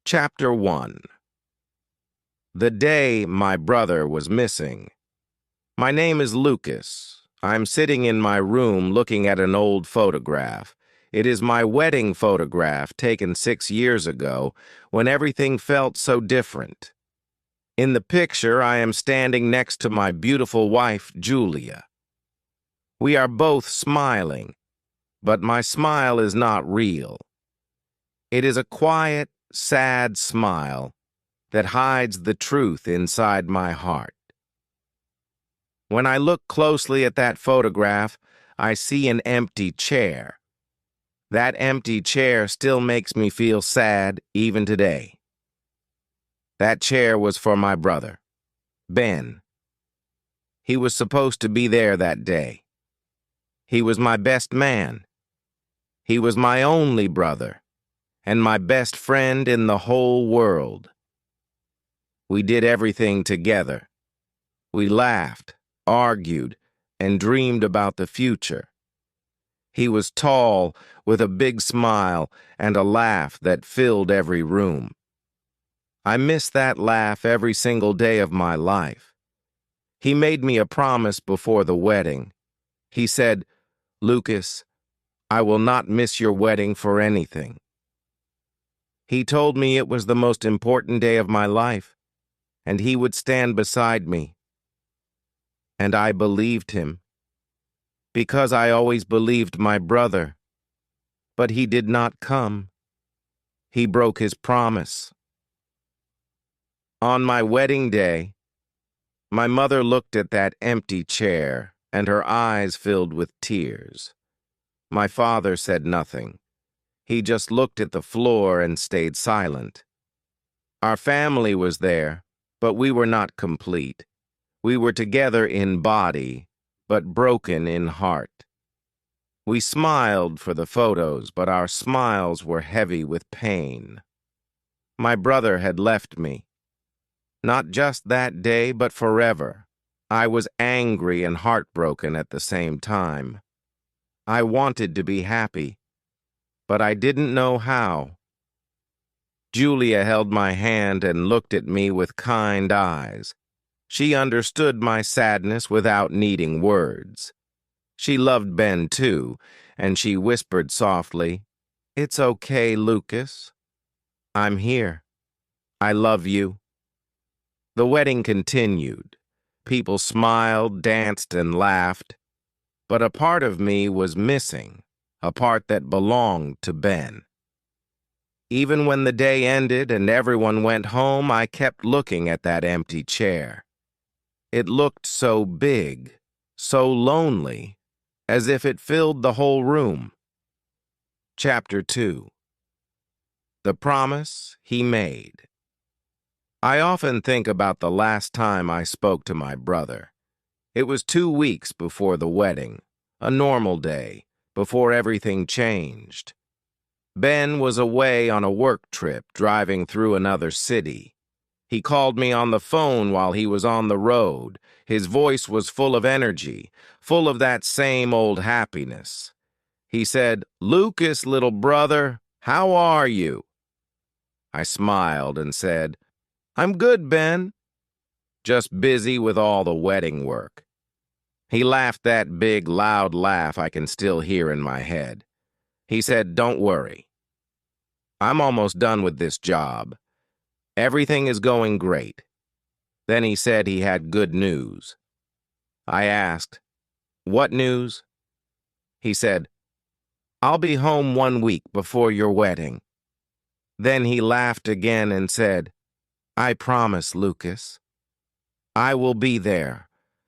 Chapter 1. The day my brother was missing. My name is Lucas. I'm sitting in my room looking at an old photograph. It is my wedding photograph taken 6 years ago when everything felt so different. In the picture, I am standing next to my beautiful wife, Julia. We are both smiling, but my smile is not real. It is a quiet, sad smile that hides the truth inside my heart. When I look closely at that photograph, I see an empty chair. That empty chair still makes me feel sad even today. That chair was for my brother, Ben. He was supposed to be there that day. He was my best man. He was my only brother, and my best friend in the whole world. We did everything together. We laughed, argued, and dreamed about the future. He was tall, with a big smile and a laugh that filled every room. I miss that laugh every single day of my life. He made me a promise before the wedding. He said, "Lucas, I will not miss your wedding for anything." He told me it was the most important day of my life, and he would stand beside me. And I believed him, because I always believed my brother. But he did not come. He broke his promise. On my wedding day, my mother looked at that empty chair, and her eyes filled with tears. My father said nothing. He just looked at the floor and stayed silent. Our family was there, but we were not complete. We were together in body, but broken in heart. We smiled for the photos, but our smiles were heavy with pain. My brother had left me. Not just that day, but forever. I was angry and heartbroken at the same time. I wanted to be happy, but I didn't know how. Julia held my hand and looked at me with kind eyes. She understood my sadness without needing words. She loved Ben too, and she whispered softly, "It's okay, Lucas. I'm here. I love you." The wedding continued. People smiled, danced, and laughed. But a part of me was missing, a part that belonged to Ben. Even when the day ended and everyone went home, I kept looking at that empty chair. It looked so big, so lonely, as if it filled the whole room. Chapter 2. The Promise He Made. I often think about the last time I spoke to my brother. It was 2 weeks before the wedding, a normal day, before everything changed. Ben was away on a work trip, driving through another city. He called me on the phone while he was on the road. His voice was full of energy, full of that same old happiness. He said, "Lucas, little brother, how are you?" I smiled and said, "I'm good, Ben. Just busy with all the wedding work." He laughed that big, loud laugh I can still hear in my head. He said, "Don't worry. I'm almost done with this job. Everything is going great." Then he said he had good news. I asked, "What news?" He said, "I'll be home 1 week before your wedding." Then he laughed again and said, "I promise, Lucas. I will be there.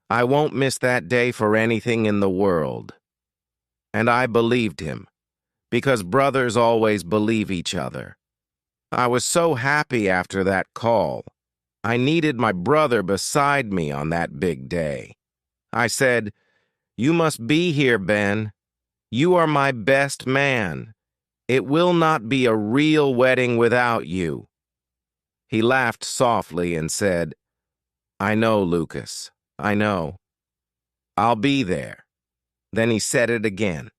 I won't miss that day for anything in the world." And I believed him, because brothers always believe each other. I was so happy after that call. I needed my brother beside me on that big day. I said, "You must be here, Ben. You are my best man. It will not be a real wedding without you." He laughed softly and said, "I know, Lucas. I know. I'll be there." Then he said it again.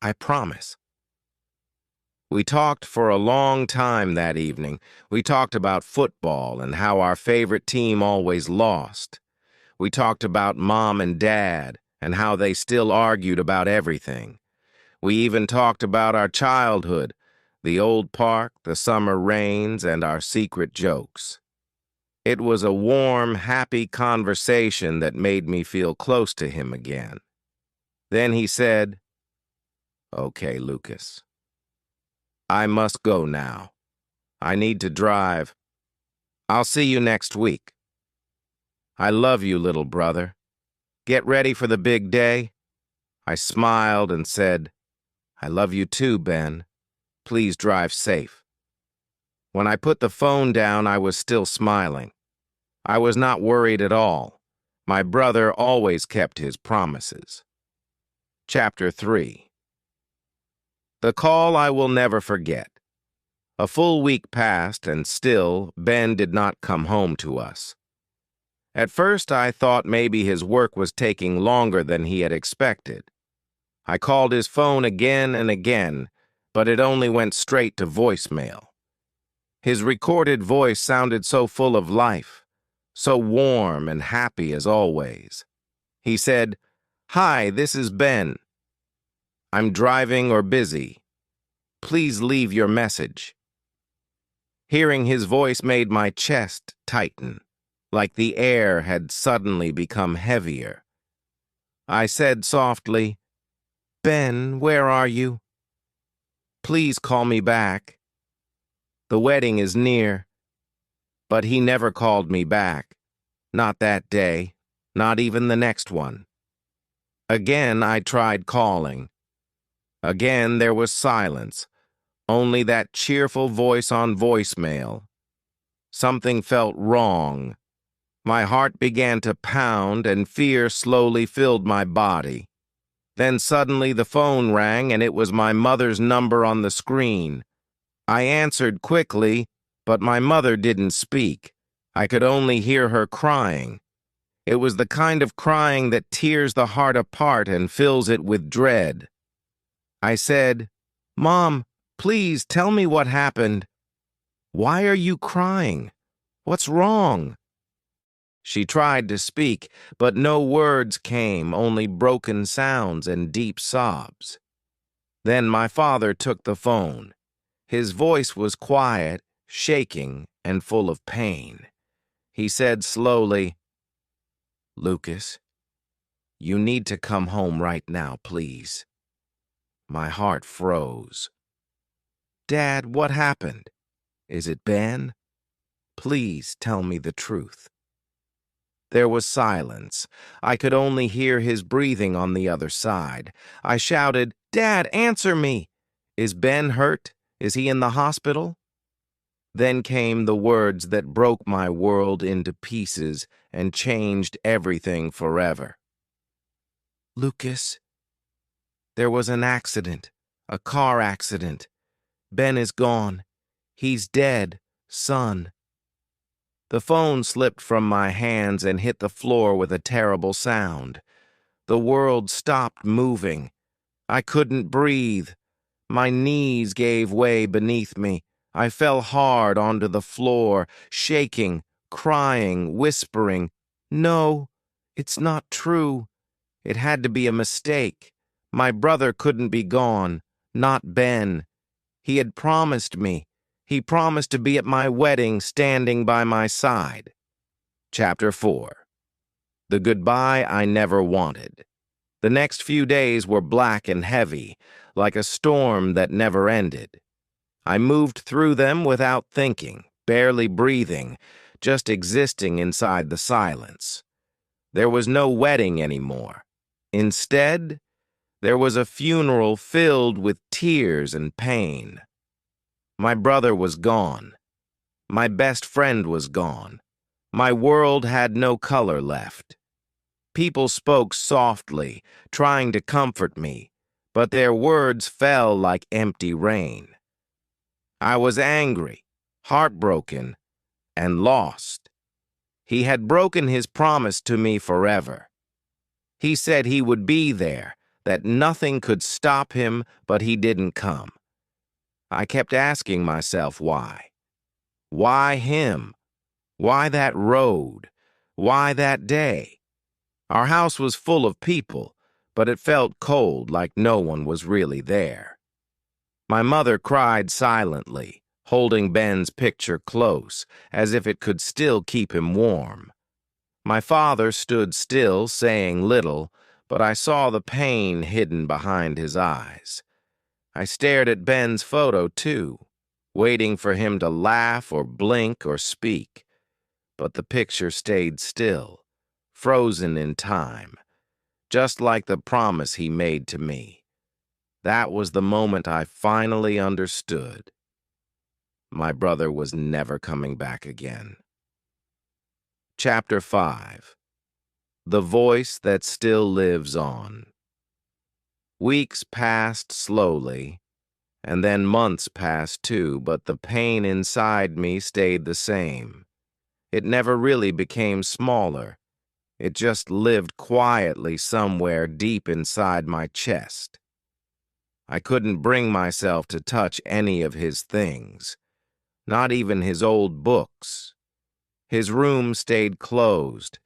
"I promise." We talked for a long time that evening. We talked about football and how our favorite team always lost. We talked about Mom and Dad and how they still argued about everything. We even talked about our childhood, the old park, the summer rains, and our secret jokes. It was a warm, happy conversation that made me feel close to him again. Then he said, "Okay, Lucas, I must go now. I need to drive. I'll see you next week. I love you, little brother. Get ready for the big day." I smiled and said, "I love you too, Ben. Please drive safe." When I put the phone down, I was still smiling. I was not worried at all. My brother always kept his promises. Chapter 3. The call I will never forget. A full week passed, and still Ben did not come home to us. At first, I thought maybe his work was taking longer than he had expected. I called his phone again and again, but it only went straight to voicemail. His recorded voice sounded so full of life, so warm and happy as always. He said, "Hi, this is Ben. I'm driving or busy. Please leave your message." Hearing his voice made my chest tighten, like the air had suddenly become heavier. I said softly, "Ben, where are you? Please call me back. The wedding is near." But he never called me back. Not that day, not even the next one. Again, I tried calling. Again, there was silence, only that cheerful voice on voicemail. Something felt wrong. My heart began to pound and fear slowly filled my body. Then suddenly the phone rang and it was my mother's number on the screen. I answered quickly, but my mother didn't speak. I could only hear her crying. It was the kind of crying that tears the heart apart and fills it with dread. I said, "Mom, please tell me what happened. Why are you crying? What's wrong?" She tried to speak, but no words came, only broken sounds and deep sobs. Then my father took the phone. His voice was quiet, shaking, and full of pain. He said slowly, "Lucas, you need to come home right now, please." My heart froze. "Dad, what happened? Is it Ben? Please tell me the truth." There was silence. I could only hear his breathing on the other side. I shouted, "Dad, answer me! Is Ben hurt? Is he in the hospital?" Then came the words that broke my world into pieces and changed everything forever. "Lucas, there was an accident, a car accident. Ben is gone. He's dead, son." The phone slipped from my hands and hit the floor with a terrible sound. The world stopped moving. I couldn't breathe. My knees gave way beneath me. I fell hard onto the floor, shaking, crying, whispering, "No, it's not true. It had to be a mistake. My brother couldn't be gone, not Ben. He had promised me. He promised to be at my wedding standing by my side." Chapter 4. The goodbye I never wanted. The next few days were black and heavy, like a storm that never ended. I moved through them without thinking, barely breathing, just existing inside the silence. There was no wedding anymore. Instead, there was a funeral filled with tears and pain. My brother was gone. My best friend was gone. My world had no color left. People spoke softly, trying to comfort me, but their words fell like empty rain. I was angry, heartbroken, and lost. He had broken his promise to me forever. He said he would be there, that nothing could stop him, but he didn't come. I kept asking myself why. Why him? Why that road? Why that day? Our house was full of people, but it felt cold, like no one was really there. My mother cried silently, holding Ben's picture close, as if it could still keep him warm. My father stood still, saying little, but I saw the pain hidden behind his eyes. I stared at Ben's photo, too, waiting for him to laugh or blink or speak. But the picture stayed still, frozen in time, just like the promise he made to me. That was the moment I finally understood. My brother was never coming back again. Chapter 5. The Voice That Still Lives On. Weeks passed slowly, and then months passed too, but the pain inside me stayed the same. It never really became smaller. It just lived quietly somewhere deep inside my chest. I couldn't bring myself to touch any of his things, not even his old books. His room stayed closed,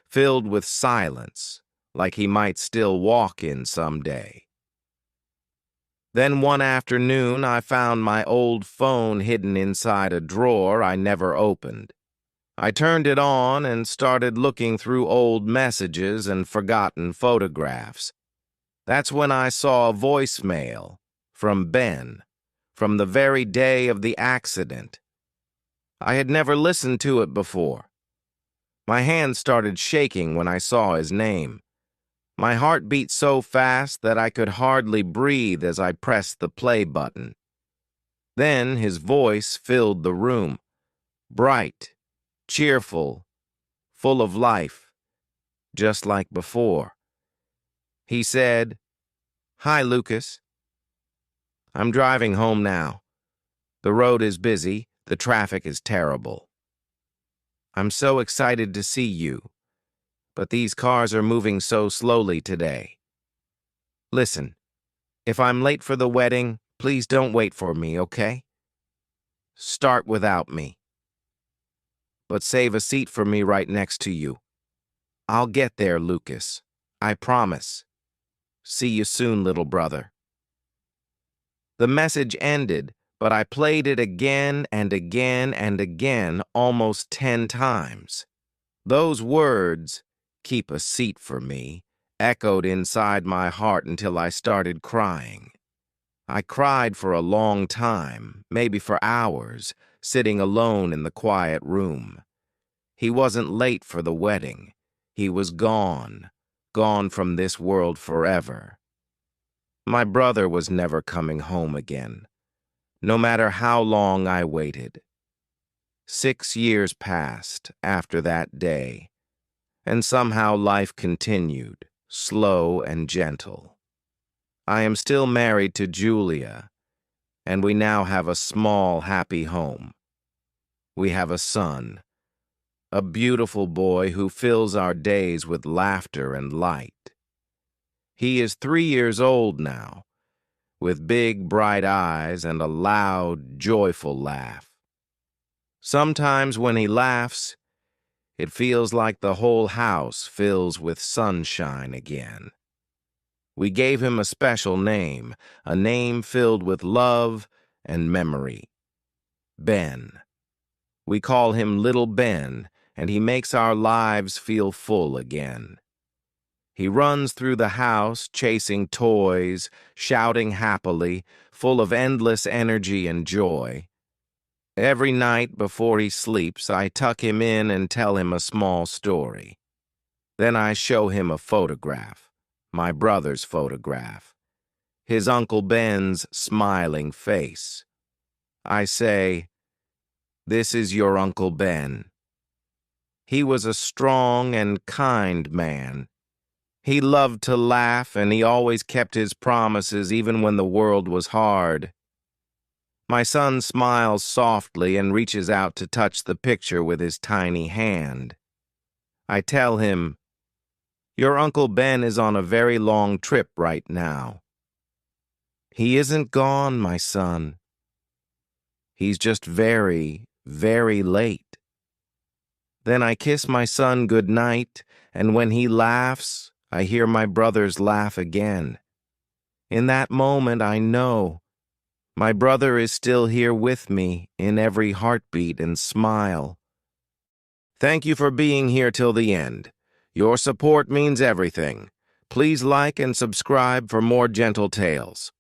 filled with silence, like he might still walk in someday. Then one afternoon, I found my old phone hidden inside a drawer I never opened. I turned it on and started looking through old messages and forgotten photographs. That's when I saw a voicemail from Ben, from the very day of the accident. I had never listened to it before. My hand started shaking when I saw his name. My heart beat so fast that I could hardly breathe as I pressed the play button. Then his voice filled the room, bright, cheerful, full of life, just like before. He said, "Hi, Lucas. I'm driving home now. The road is busy, the traffic is terrible. I'm so excited to see you, but these cars are moving so slowly today. Listen, if I'm late for the wedding, please don't wait for me, okay? Start without me. But save a seat for me right next to you. I'll get there, Lucas. I promise. See you soon, little brother." The message ended, but I played it again and again and again, almost 10 times. Those words, "keep a seat for me," echoed inside my heart until I started crying. I cried for a long time, maybe for hours, sitting alone in the quiet room. He wasn't late for the wedding. He was gone from this world forever. My brother was never coming home again, no matter how long I waited. 6 years passed after that day, and somehow life continued, slow and gentle. I am still married to Julia, and we now have a small, happy home. We have a son, a beautiful boy who fills our days with laughter and light. He is 3 years old now, with big, bright eyes and a loud, joyful laugh. Sometimes when he laughs, it feels like the whole house fills with sunshine again. We gave him a special name, a name filled with love and memory. Ben. We call him Little Ben, and he makes our lives feel full again. He runs through the house, chasing toys, shouting happily, full of endless energy and joy. Every night before he sleeps, I tuck him in and tell him a small story. Then I show him a photograph, my brother's photograph, his Uncle Ben's smiling face. I say, "This is your Uncle Ben. He was a strong and kind man. He loved to laugh, and he always kept his promises even when the world was hard." My son smiles softly and reaches out to touch the picture with his tiny hand. I tell him, "Your Uncle Ben is on a very long trip right now." "He isn't gone, my son. He's just very, very late. Then I kiss my son good night, and when he laughs, I hear my brothers laugh again. In that moment, I know my brother is still here with me in every heartbeat and smile. Thank you for being here till the end. Your support means everything. Please like and subscribe for more gentle tales.